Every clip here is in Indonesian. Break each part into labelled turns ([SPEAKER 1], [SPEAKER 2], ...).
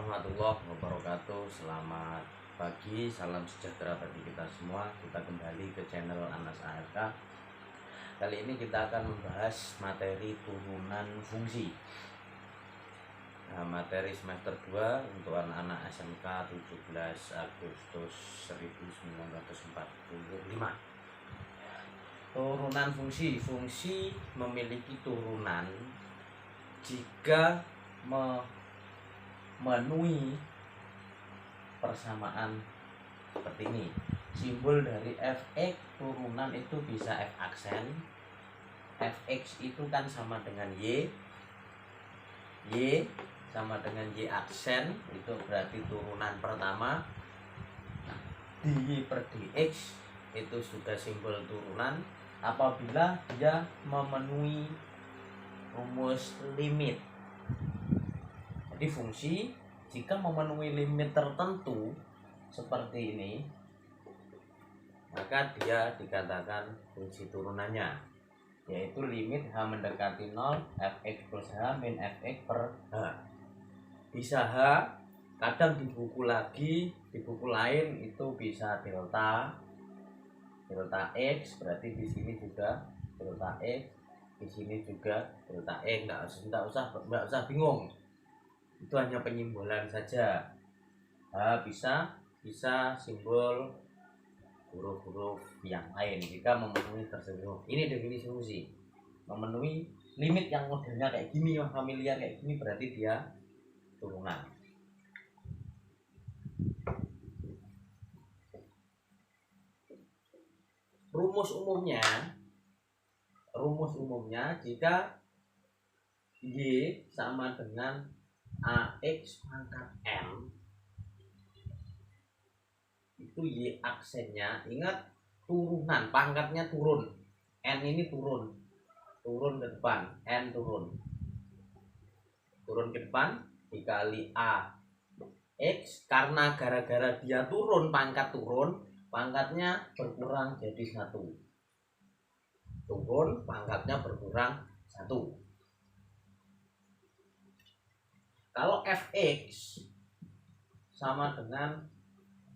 [SPEAKER 1] warahmatullahi wabarakatuh. Selamat pagi, salam sejahtera bagi kita semua. Kita kembali ke channel Anas AFK. Kali ini kita akan membahas materi turunan fungsi. Materi semester 2 untuk anak-anak SMK 17 Agustus 1945. Turunan fungsi. Fungsi memiliki turunan jika memenuhi persamaan seperti ini. Simbol dari fx turunan itu bisa f aksen. Fx itu kan sama dengan y sama dengan y aksen, itu berarti turunan pertama. Dy per dx itu sudah simbol turunan apabila dia memenuhi rumus limit. Jadi fungsi jika memenuhi limit tertentu seperti ini, maka dia dikatakan fungsi turunannya, yaitu limit h mendekati 0 fx plus h min fx per h. Bisa h, kadang di buku lain itu bisa delta x, berarti di sini juga delta x, di sini juga delta x. Nggak usah bingung, itu hanya penyimbolan saja. Bisa simbol huruf-huruf yang lain jika memenuhi tersebut. Ini definisi fungsi. Memenuhi limit yang modelnya kayak gini, yang familiar kayak gini, berarti dia turunan. Rumus umumnya jika y sama dengan ax pangkat n, itu y aksennya, ingat turunan, pangkatnya turun, n ini turun ke depan, n turun ke depan, dikali a x, karena gara-gara dia turun, pangkatnya berkurang jadi 1. Turun, pangkatnya berkurang 1. Kalau fx sama dengan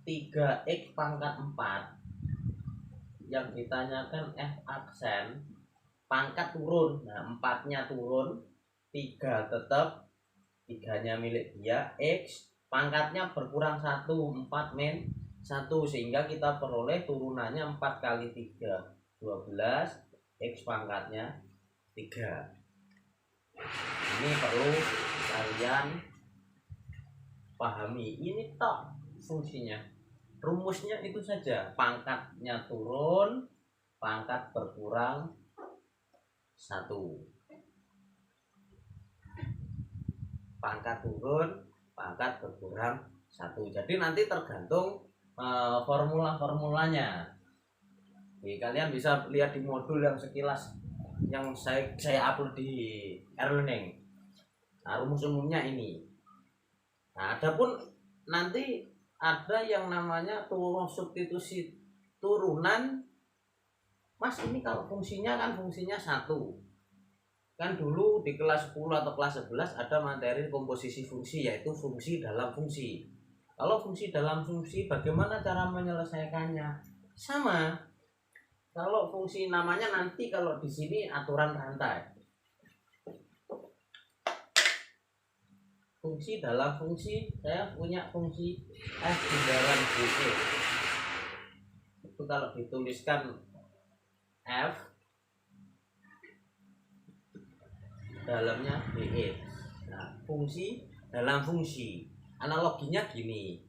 [SPEAKER 1] 3x pangkat 4, yang ditanyakan f aksen, pangkat turun, nah 4-nya turun, 3 tetap, 3-nya milik dia, x pangkatnya berkurang 1, 4 min 1, sehingga kita peroleh turunannya 4 kali 3, 12, x pangkatnya 3. Ini perlu kalian pahami, ini tok fungsinya. Rumusnya itu saja, pangkatnya turun, pangkat berkurang 1. Pangkat turun, pangkat berkurang 1. Jadi nanti tergantung formulanya. Jadi kalian bisa lihat di modul yang sekilas yang saya upload di e-learning. Nah, rumus umumnya ini. Nah, adapun nanti ada yang namanya substitusi turunan. Mas, ini kalau fungsinya kan fungsinya 1. Kan dulu di kelas 10 atau kelas 11 ada materi komposisi fungsi, yaitu fungsi dalam fungsi. Kalau fungsi dalam fungsi, bagaimana cara menyelesaikannya? Sama. Kalau fungsi namanya nanti, kalau di sini aturan rantai. Fungsi dalam fungsi, saya punya fungsi f di dalam dx. Itu kalau dituliskan f, dalamnya dx. Nah, fungsi dalam fungsi, analoginya gini,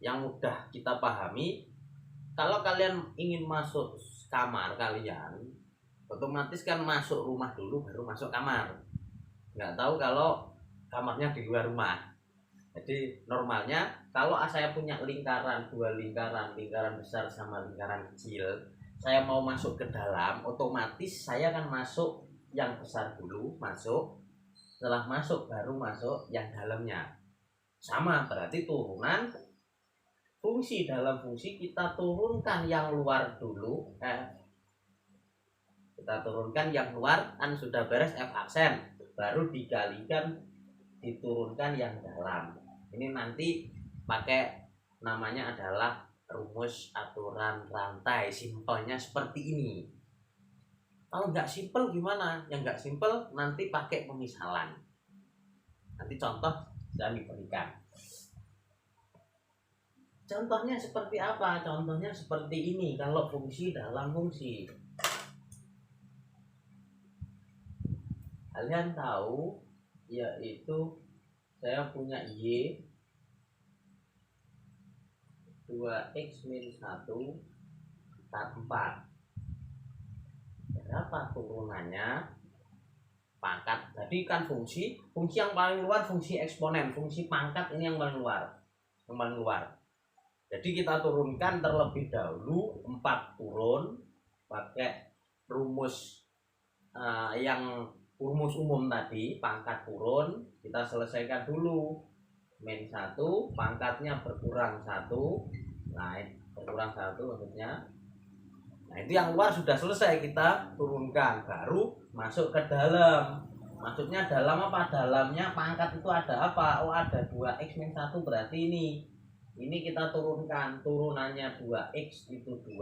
[SPEAKER 1] yang mudah kita pahami. Kalau kalian ingin masuk kamar kalian, otomatis kan masuk rumah dulu baru masuk kamar. Nggak tahu kalau kamarnya di luar rumah. Jadi normalnya kalau saya punya lingkaran, 2 lingkaran besar sama lingkaran kecil, saya mau masuk ke dalam, otomatis saya akan masuk yang besar dulu, setelah masuk baru masuk yang dalamnya. Sama, berarti turunan fungsi dalam fungsi, kita turunkan yang luar dulu, kita turunkan yang luar, kan sudah beres f aksen, baru dikalikan diturunkan yang dalam. Ini nanti pakai namanya adalah rumus aturan rantai. Simpelnya seperti ini. Kalau nggak simpel gimana? Yang nggak simpel nanti pakai pemisalan. Nanti contoh sudah diberikan. Contohnya seperti apa? Contohnya seperti ini. Kalau fungsi dalam fungsi, kalian tahu, yaitu saya punya Y 2x min 1 tak 4. Berapa turunannya? Pangkat. Jadi kan fungsi yang paling luar fungsi eksponen, fungsi pangkat ini yang paling luar. Jadi kita turunkan terlebih dahulu 4 turun pakai rumus yang rumus umum tadi, pangkat turun kita selesaikan dulu. Min 1 pangkatnya berkurang 1. Nah, berkurang 1 maksudnya. Nah, itu yang luar sudah selesai kita turunkan, baru masuk ke dalam. Maksudnya dalam apa? Dalamnya pangkat itu ada apa? Oh, ada 2x min 1 berarti ini. Ini kita turunkan, turunannya 2x itu 2.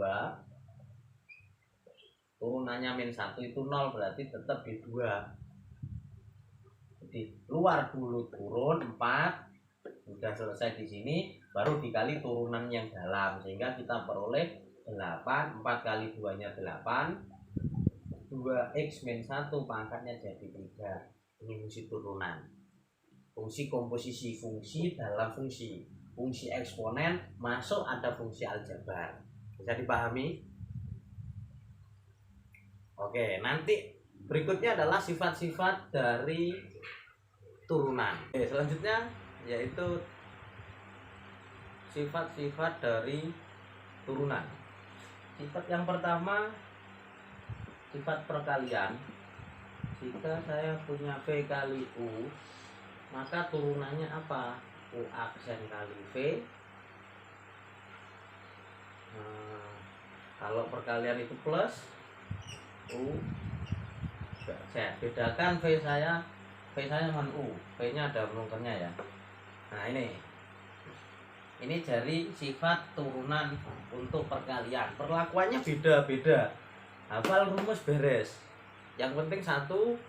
[SPEAKER 1] Turunannya min 1 itu 0, berarti tetap di 2. Jadi luar dulu turun 4. Sudah selesai di sini, baru dikali turunan yang dalam, sehingga kita peroleh 8. 4 kali 2 nya 8. 2x min 1 pangkatnya jadi 3. Ini fungsi turunan. Fungsi komposisi fungsi dalam fungsi. Fungsi eksponen masuk ada fungsi aljabar. Bisa dipahami? Oke, nanti berikutnya adalah sifat-sifat dari turunan. Oke, selanjutnya yaitu sifat-sifat dari turunan. Sifat yang pertama, sifat perkalian. Jika saya punya V kali U, maka turunannya apa? U aksen kali V. Kalau perkalian itu plus, U. Saya bedakan V saya dengan U. V nya ada melingkarnya ya. Nah, ini dari sifat turunan untuk perkalian. Perlakuannya beda-beda. Hafal rumus beres. Yang penting satu,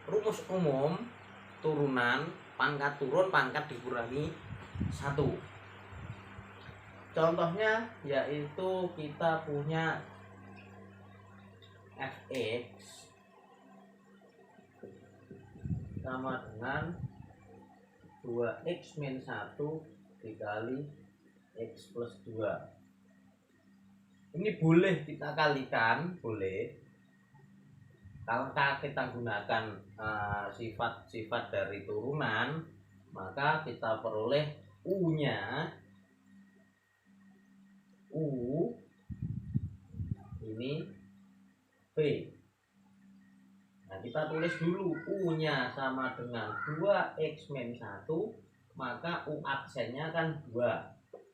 [SPEAKER 1] rumus umum turunan, pangkat turun, pangkat dikurangi 1. Contohnya yaitu kita punya fx sama dengan 2x min 1 dikali x plus 2. Ini boleh kita kalikan, boleh. Kalau kita gunakan sifat-sifat dari turunan, maka kita peroleh U-nya. U ini V. Nah, kita tulis dulu U-nya sama dengan 2x min 1, maka U aksennya kan 2.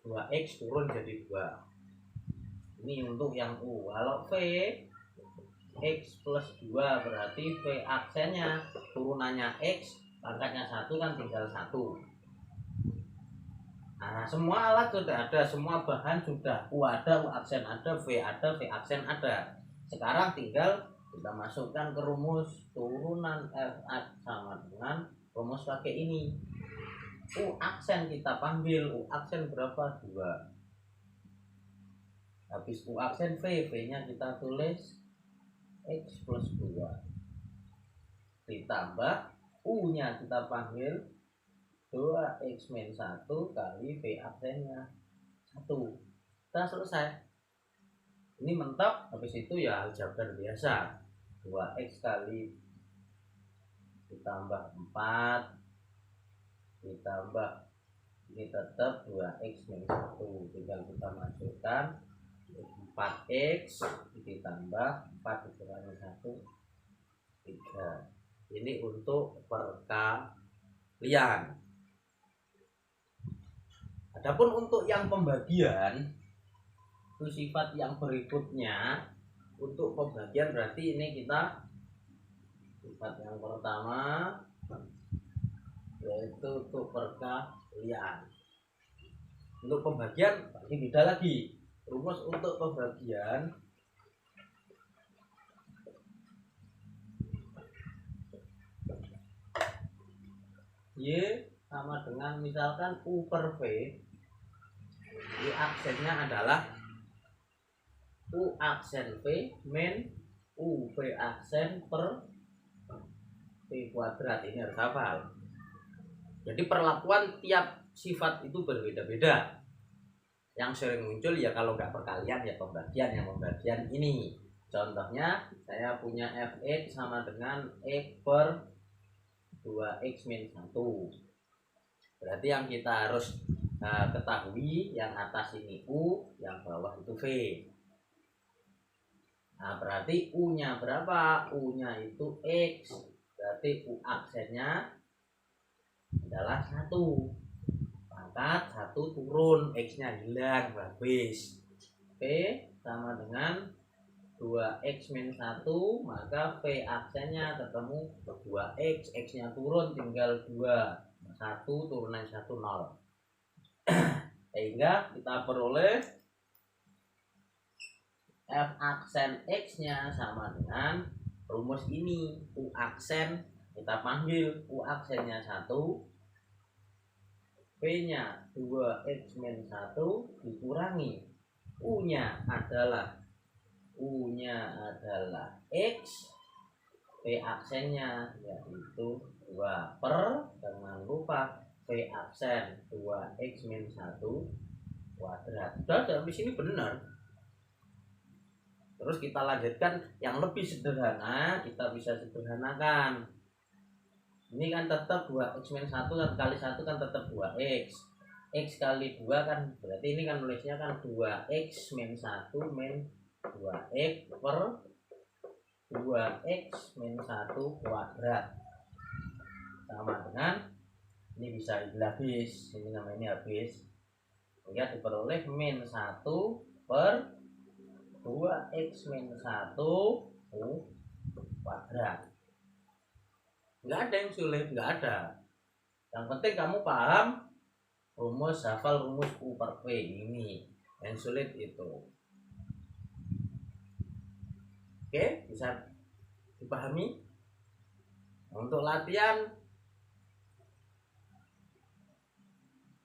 [SPEAKER 1] 2x turun jadi 2. Ini untuk yang U. Kalau V x plus 2 berarti V aksennya turunannya x, pangkatnya 1 kan tinggal 1. Nah, semua alat sudah ada, semua bahan sudah. U ada, U aksen ada, V aksen ada. Sekarang tinggal kita masukkan ke rumus turunan F sama dengan rumus pakai ini. U aksen kita panggil, U aksen berapa? 2. Habis U aksen V nya kita tulis x plus 2 ditambah U nya kita panggil 2x min 1 kali V aksennya 1. Kita selesai. Ini mentok. Habis itu ya aljabar biasa. 2x kali ditambah 4 ditambah ini tetap 2x min 1, tinggal kita masukkan 4x ditambah 4 dikurangi 1 3. Ini untuk perkalian. Adapun untuk yang pembagian, itu sifat yang berikutnya. Untuk pembagian berarti ini kita sifat yang pertama yaitu untuk perkalian. Untuk pembagian ini beda lagi. Rumus untuk pembagian Y sama dengan misalkan U per V. Y aksennya adalah U aksen V min U V aksen per V kuadrat. Ini harus hafal. Jadi perlakuan tiap sifat itu berbeda-beda. Yang sering muncul ya kalau nggak perkalian ya pembagian. Yang pembagian ini contohnya saya punya fx sama dengan x per 2x min 1. Berarti yang kita harus ketahui yang atas ini U, yang bawah itu V. Nah berarti U nya berapa? U nya itu X. Berarti U aksennya adalah 1. Pangkat 1 turun, X nya hilang, habis. V sama dengan 2x min 1, maka V aksennya ketemu 2x, X nya turun tinggal 2, 1 turunan 1 0. Sehingga kita peroleh F aksen X nya sama dengan rumus ini. U aksen kita panggil U aksennya 1, V nya 2x min 1 dikurangi U nya adalah X, V aksennya yaitu 2 per, jangan lupa V aksen 2x min 1 kuadrat. Sudah di sini benar. Terus kita lanjutkan yang lebih sederhana, kita bisa sederhanakan. Ini kan tetap 2x min 1 kan kali 1 kan tetap 2x. X kali 2 kan berarti ini kan nulisnya kan 2x min 1 min 2x per 2x min 1 kuadrat. Sama dengan ini bisa habis, ini namanya habis. Lihat diperoleh min 1 per 2x min 1 kuadrat. Nggak ada yang sulit, nggak ada. Yang penting kamu paham rumus, hafal rumus U per V ini. Yang sulit itu. Oke, bisa dipahami? Untuk latihan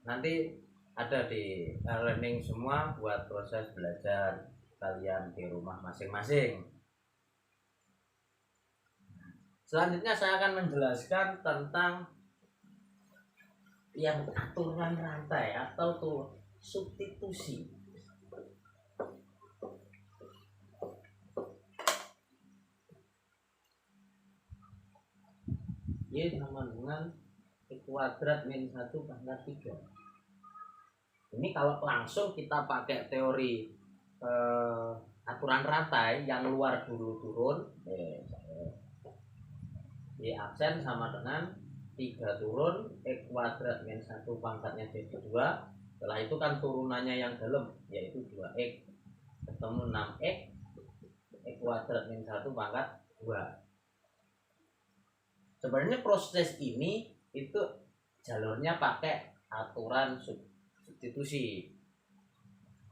[SPEAKER 1] nanti ada di learning semua buat proses belajar kalian di rumah masing-masing. Selanjutnya saya akan menjelaskan tentang yang aturan rantai atau tuh substitusi. Y sama dengan X kuadrat min 1 pangkat 3. Ini kalau langsung kita pakai teori aturan rantai yang luar dulu turun, Y aksen sama dengan 3 turun, X kuadrat min 1 pangkatnya jadi 2. Setelah itu kan turunannya yang dalam yaitu 2x, ketemu 6x, X kuadrat min 1 pangkat 2. Sebenarnya proses ini itu jalurnya pakai aturan substitusi.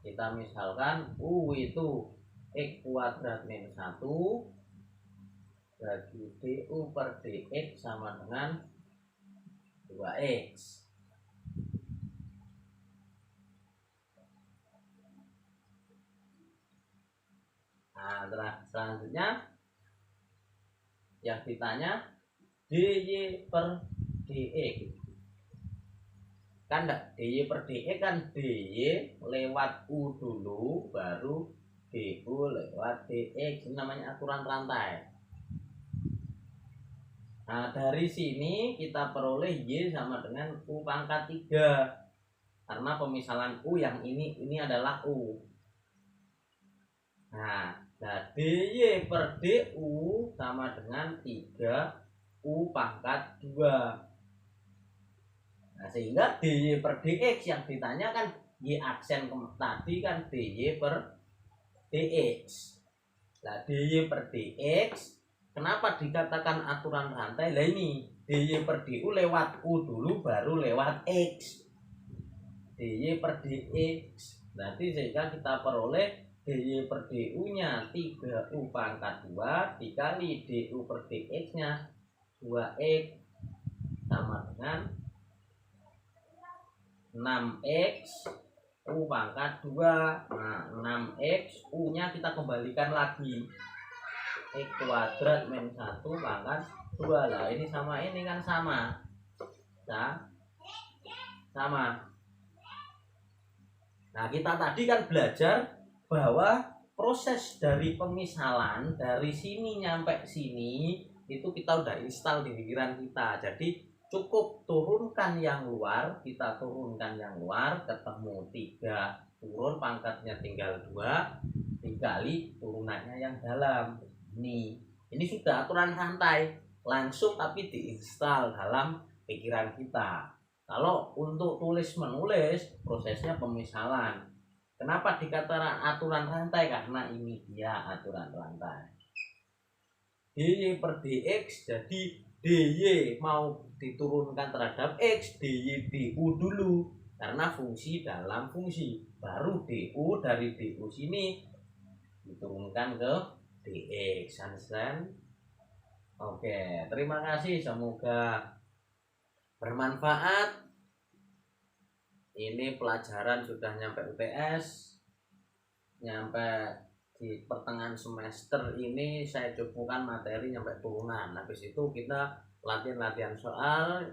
[SPEAKER 1] Kita misalkan U itu X kuadrat min 1 bagi du per dx sama dengan 2x. Nah, selanjutnya yang ditanya dy per dx. Kan enggak, dy per dx kan dy lewat u dulu baru du lewat dx. Ini namanya aturan rantai. Nah, dari sini kita peroleh Y sama dengan U pangkat 3. Karena pemisalan U yang ini adalah U. Nah, dy per du sama dengan 3 U pangkat 2. Nah, sehingga dy per dx yang ditanya kan Y aksen tadi kan dy per dx. Nah, dy per dx Kenapa dikatakan aturan rantai? Lah ini dy per du lewat u dulu baru lewat x. dy per dx. Nanti sehingga kita peroleh dy per du nya 3u pangkat 2 dikali du per dx nya 2x sama dengan 6x u pangkat 2. Nah 6x u nya kita kembalikan lagi, x kuadrat min 1 pangkat 2. Lah ini sama ini kan sama. Nah, sama. Nah, kita tadi kan belajar bahwa proses dari pemisalan dari sini nyampe sini itu kita udah install di pikiran kita. Jadi cukup turunkan yang luar, kita turunkan yang luar ketemu 3, turun pangkatnya tinggal 2 dikali turunannya yang dalam. Ini sudah aturan rantai langsung tapi diinstal dalam pikiran kita. Kalau untuk tulis menulis prosesnya pemisalan. Kenapa dikatakan aturan rantai? Karena ini dia aturan rantai. dy per dx, jadi dy mau diturunkan terhadap x, dy du dulu karena fungsi dalam fungsi, baru du dari du sini diturunkan ke dx. Understand? Oke, terima kasih, semoga bermanfaat. Ini pelajaran sudah nyampe UTS, nyampe di pertengahan semester ini saya cukupkan materi nyampe turunan. Habis itu kita latihan-latihan soal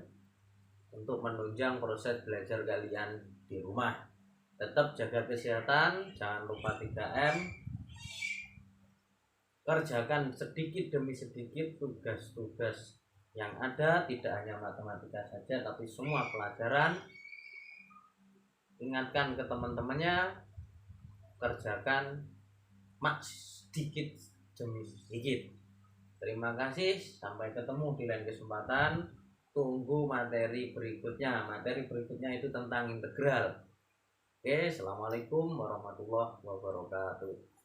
[SPEAKER 1] untuk menunjang proses belajar kalian di rumah. Tetap jaga kesehatan, jangan lupa 3M. Kerjakan sedikit demi sedikit tugas-tugas yang ada, tidak hanya matematika saja tapi semua pelajaran. Ingatkan ke teman-temannya, kerjakan sedikit demi sedikit. Terima kasih, sampai ketemu di lain kesempatan. Tunggu materi berikutnya. Materi berikutnya itu tentang integral. Oke, assalamualaikum warahmatullahi wabarakatuh.